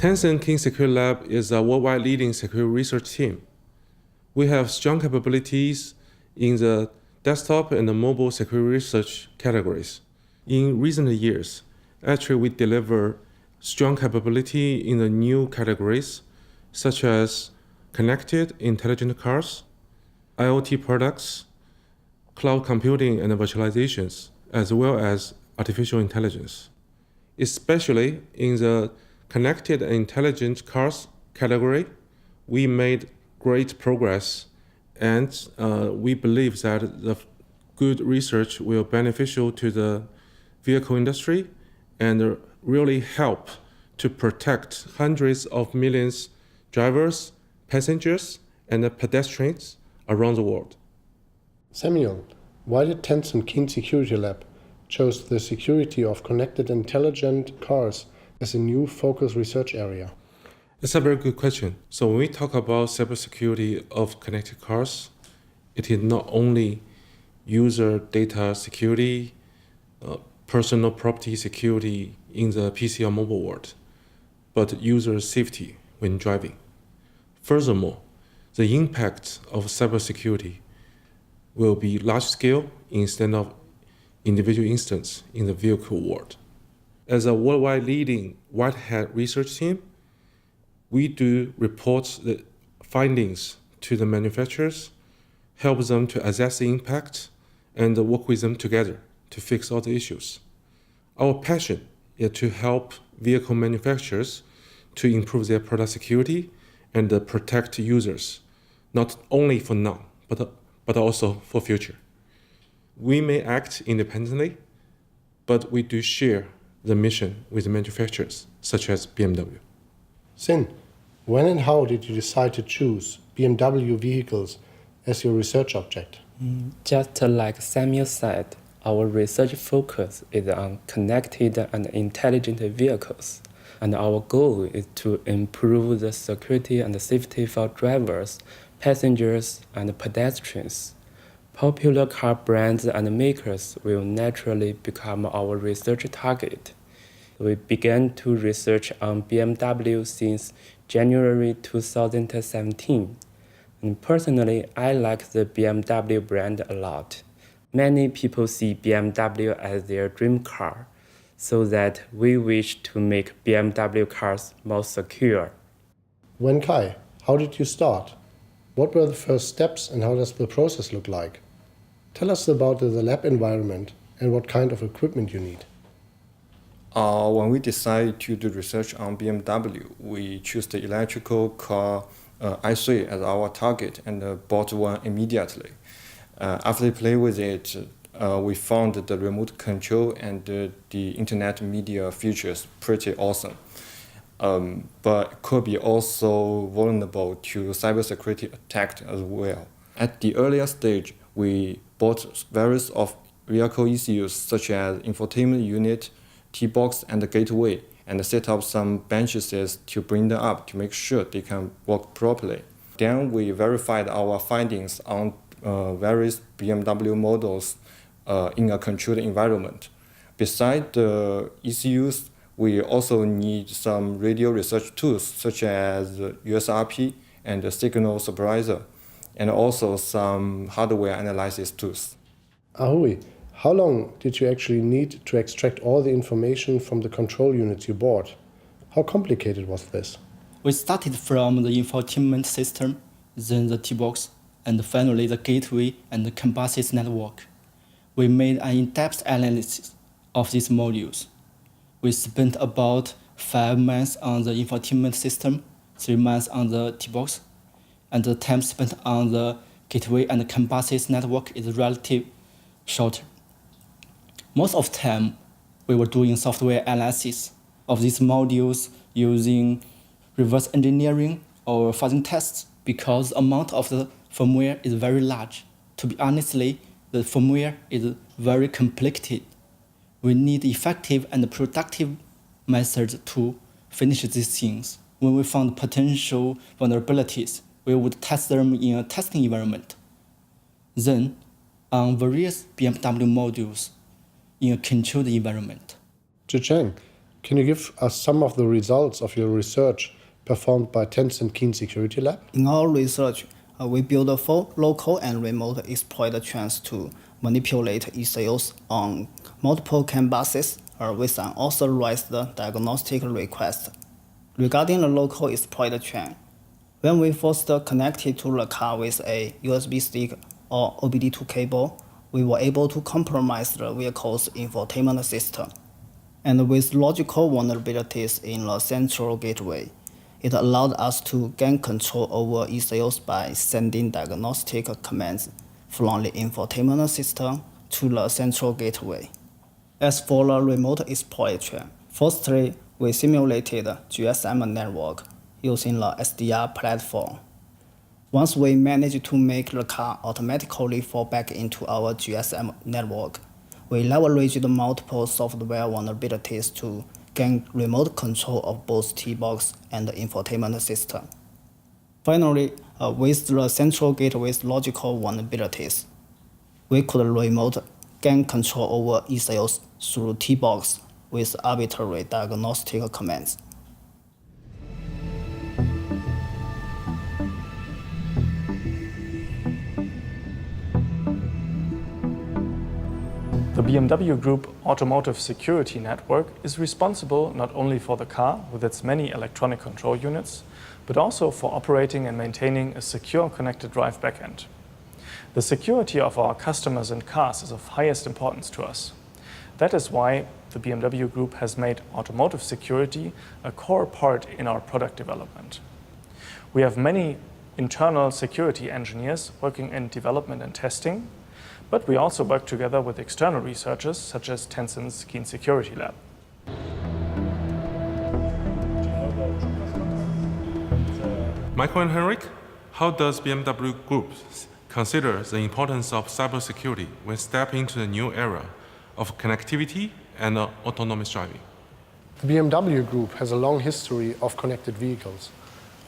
Tencent King Security Lab is a worldwide leading security research team. We have strong capabilities in the desktop and the mobile security research categories. In recent years, actually we deliver strong capability in the new categories such as connected intelligent cars, IoT products, cloud computing and virtualizations, as well as artificial intelligence. Especially in the connected and intelligent cars category, we made great progress, and we believe that the good research will be beneficial to the vehicle industry and really help to protect hundreds of millions drivers, passengers, and pedestrians around the world. Samuel, why did Tencent King Security Lab chose the security of connected intelligent cars as a new focus research area? It's a very good question. So when we talk about cybersecurity of connected cars, it is not only user data security, personal property security in the PC or mobile world, but user safety when driving. Furthermore, the impact of cybersecurity will be large scale instead of individual instance in the vehicle world. As a worldwide leading white hat research team, we do report the findings to the manufacturers, help them to assess the impact, and work with them together to fix all the issues. Our passion is to help vehicle manufacturers to improve their product security and protect users, not only for now, but also for future. We may act independently, but we do share the mission with manufacturers, such as BMW. Sin, when and how did you decide to choose BMW vehicles as your research object? Just like Samuel said, our research focus is on connected and intelligent vehicles, and our goal is to improve the security and safety for drivers, passengers, and pedestrians. Popular car brands and makers will naturally become our research target. We began to research on BMW since January 2017. And personally, I like the BMW brand a lot. Many people see BMW as their dream car, so that we wish to make BMW cars more secure. Wen-Kai, how did you start? What were the first steps and how does the process look like? Tell us about the lab environment and what kind of equipment you need. When we decided to do research on BMW, we chose the electrical car i3 as our target and bought one immediately. After we played with it, we found the remote control and the internet media features pretty awesome. But it could be also vulnerable to cybersecurity attacks as well. At the earlier stage, we bought various of vehicle ECUs such as infotainment unit, T-box, and the gateway, and set up some benches to bring them up to make sure they can work properly. Then we verified our findings on various BMW models in a controlled environment. Besides the ECUs, we also need some radio research tools such as USRP and the signal suppressor, and also some hardware analysis tools. Ahui, how long did you actually need to extract all the information from the control units you bought? How complicated was this? We started from the infotainment system, then the T-box, and finally the gateway and the Cambasis network. We made an in-depth analysis of these modules. We spent about 5 months on the infotainment system, 3 months on the T-box, and the time spent on the gateway and the Cambasis network is relatively short. Most of the time, we were doing software analysis of these modules using reverse engineering or fuzzing tests because the amount of the firmware is very large. To be honestly, the firmware is very complicated. We need effective and productive methods to finish these things. When we found potential vulnerabilities, we would test them in a testing environment. Then, on various BMW modules in a controlled environment. Zhicheng, Can you give us some of the results of your research performed by Tencent Keen Security Lab? In our research, we build a full local and remote exploit chance to manipulate ECOs on multiple CAN buses with an authorized diagnostic request. Regarding the local exploit chain, when we first connected to the car with a USB stick or OBD2 cable, we were able to compromise the vehicle's infotainment system. And with logical vulnerabilities in the central gateway, it allowed us to gain control over ECOs by sending diagnostic commands from the infotainment system to the central gateway. As for the remote exploit chain, firstly, we simulated GSM network using the SDR platform. Once we managed to make the car automatically fall back into our GSM network, we leveraged multiple software vulnerabilities to gain remote control of both T-box and the infotainment system. Finally, with the central gateway's logical vulnerabilities, we could remote gain control over ECOs through T-box with arbitrary diagnostic commands. The BMW Group Automotive Security Network is responsible not only for the car with its many electronic control units, but also for operating and maintaining a secure connected drive backend. The security of our customers and cars is of highest importance to us. That is why the BMW Group has made automotive security a core part in our product development. We have many internal security engineers working in development and testing, but we also work together with external researchers such as Tencent's Keen Security Lab. Michael and Henrik, how does BMW Group consider the importance of cybersecurity when stepping into the new era of connectivity and autonomous driving? The BMW Group has a long history of connected vehicles.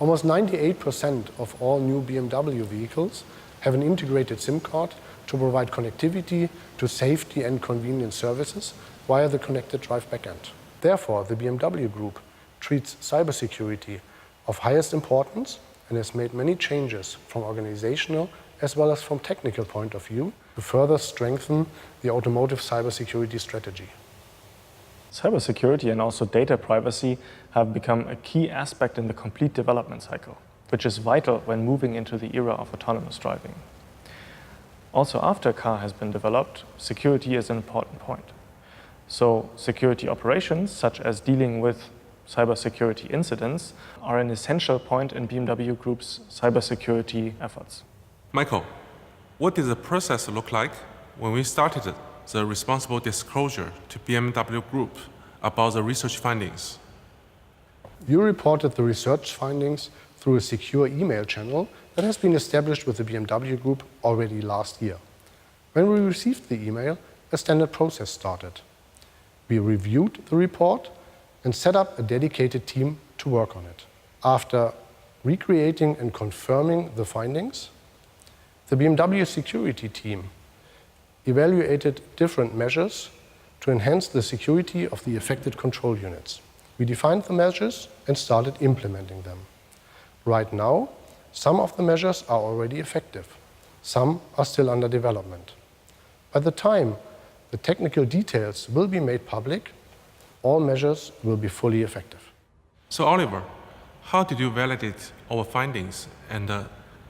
Almost 98% of all new BMW vehicles have an integrated SIM card to provide connectivity to safety and convenience services via the connected drive backend. Therefore, the BMW Group treats cybersecurity of highest importance and has made many changes from organizational as well as from technical point of view to further strengthen the automotive cybersecurity strategy. Cybersecurity and also data privacy have become a key aspect in the complete development cycle, which is vital when moving into the era of autonomous driving. Also, after a car has been developed, security is an important point. So, security operations, such as dealing with cybersecurity incidents, are an essential point in BMW Group's cybersecurity efforts. Michael, what did the process look like when we started the responsible disclosure to BMW Group about the research findings? You reported the research findings through a secure email channel that has been established with the BMW Group already last year. When we received the email, a standard process started. We reviewed the report and set up a dedicated team to work on it. After recreating and confirming the findings, the BMW security team evaluated different measures to enhance the security of the affected control units. We defined the measures and started implementing them. Right now, some of the measures are already effective. Some are still under development. By the time the technical details will be made public, all measures will be fully effective. So Oliver, how did you validate our findings and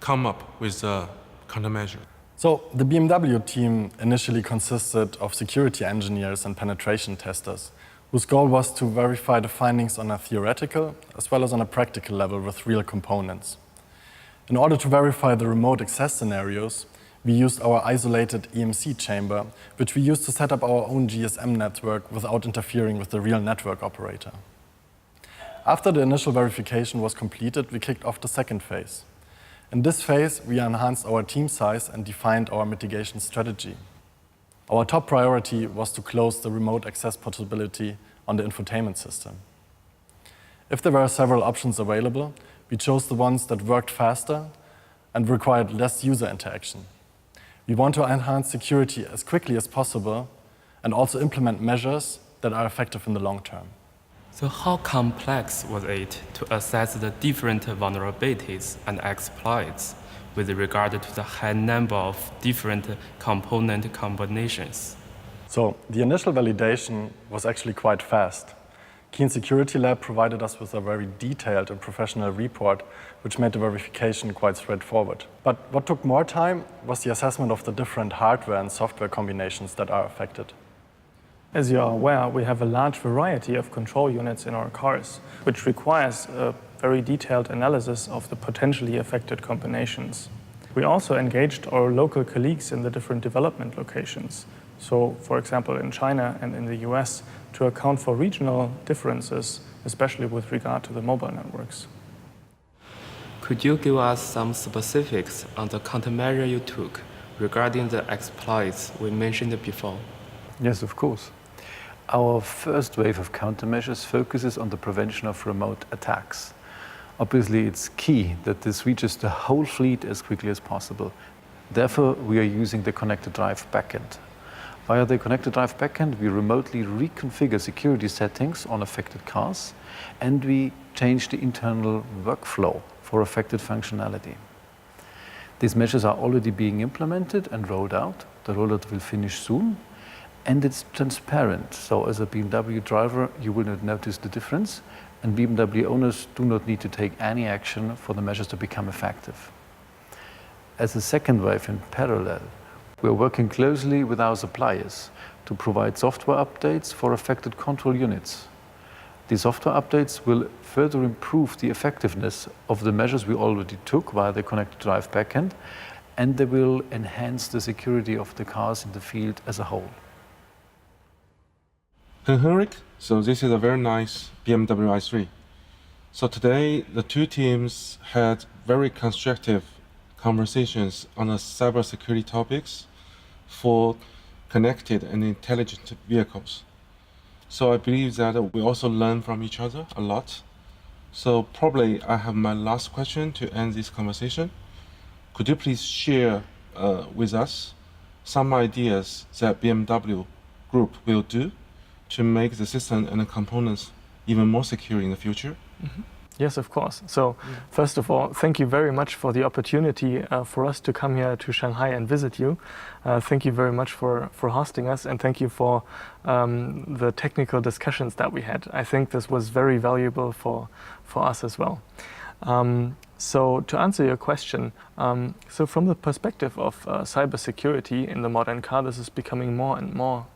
come up with the countermeasure? So the BMW team initially consisted of security engineers and penetration testers, whose goal was to verify the findings on a theoretical as well as on a practical level with real components. In order to verify the remote access scenarios, we used our isolated EMC chamber, which we used to set up our own GSM network without interfering with the real network operator. After the initial verification was completed, we kicked off the second phase. In this phase, we enhanced our team size and defined our mitigation strategy. Our top priority was to close the remote access possibility on the infotainment system. If there were several options available, we chose the ones that worked faster and required less user interaction. We want to enhance security as quickly as possible and also implement measures that are effective in the long term. So how complex was it to assess the different vulnerabilities and exploits with regard to the high number of different component combinations? So the initial validation was actually quite fast. Keen Security Lab provided us with a very detailed and professional report, which made the verification quite straightforward. But what took more time was the assessment of the different hardware and software combinations that are affected. As you are aware, we have a large variety of control units in our cars, which requires a very detailed analysis of the potentially affected combinations. We also engaged our local colleagues in the different development locations. So, for example, in China and in the US, to account for regional differences, especially with regard to the mobile networks. Could you give us some specifics on the countermeasure you took regarding the exploits we mentioned before? Yes, of course. Our first wave of countermeasures focuses on the prevention of remote attacks. Obviously, it's key that this reaches the whole fleet as quickly as possible. Therefore, we are using the ConnectedDrive backend. Via the ConnectedDrive backend, we remotely reconfigure security settings on affected cars, and we change the internal workflow for affected functionality. These measures are already being implemented and rolled out. The rollout will finish soon, and it's transparent. So as a BMW driver, you will not notice the difference, and BMW owners do not need to take any action for the measures to become effective. As a second wave in parallel, we are working closely with our suppliers to provide software updates for affected control units. These software updates will further improve the effectiveness of the measures we already took via the ConnectedDrive backend, and they will enhance the security of the cars in the field as a whole. Henrik, so this is a very nice BMW i3. So today, the two teams had very constructive conversations on the cybersecurity topics for connected and intelligent vehicles. So I believe that we also learn from each other a lot. So probably I have my last question to end this conversation. Could you please share with us some ideas that BMW Group will do to make the system and the components even more secure in the future? Mm-hmm. Yes, of course. So first of all, thank you very much for the opportunity for us to come here to Shanghai and visit you. Thank you very much for hosting us, and thank you for the technical discussions that we had. I think this was very valuable for us as well. So to answer your question, so from the perspective of cybersecurity in the modern car, this is becoming more and more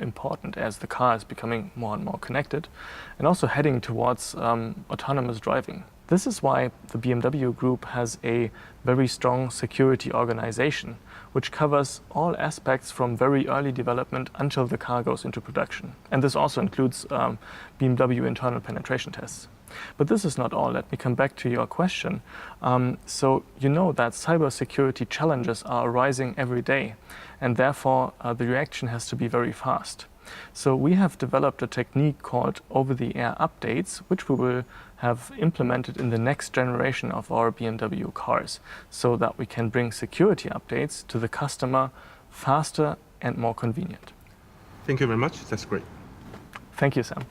important as the car is becoming more and more connected and also heading towards autonomous driving. This is why the BMW Group has a very strong security organization, which covers all aspects from very early development until the car goes into production. And this also includes BMW internal penetration tests. But this is not all. Let me come back to your question. So you know that cybersecurity challenges are arising every day, and therefore the reaction has to be very fast. So we have developed a technique called over-the-air updates, which we will have implemented in the next generation of our BMW cars, so that we can bring security updates to the customer faster and more convenient. Thank you very much. That's great. Thank you, Sam.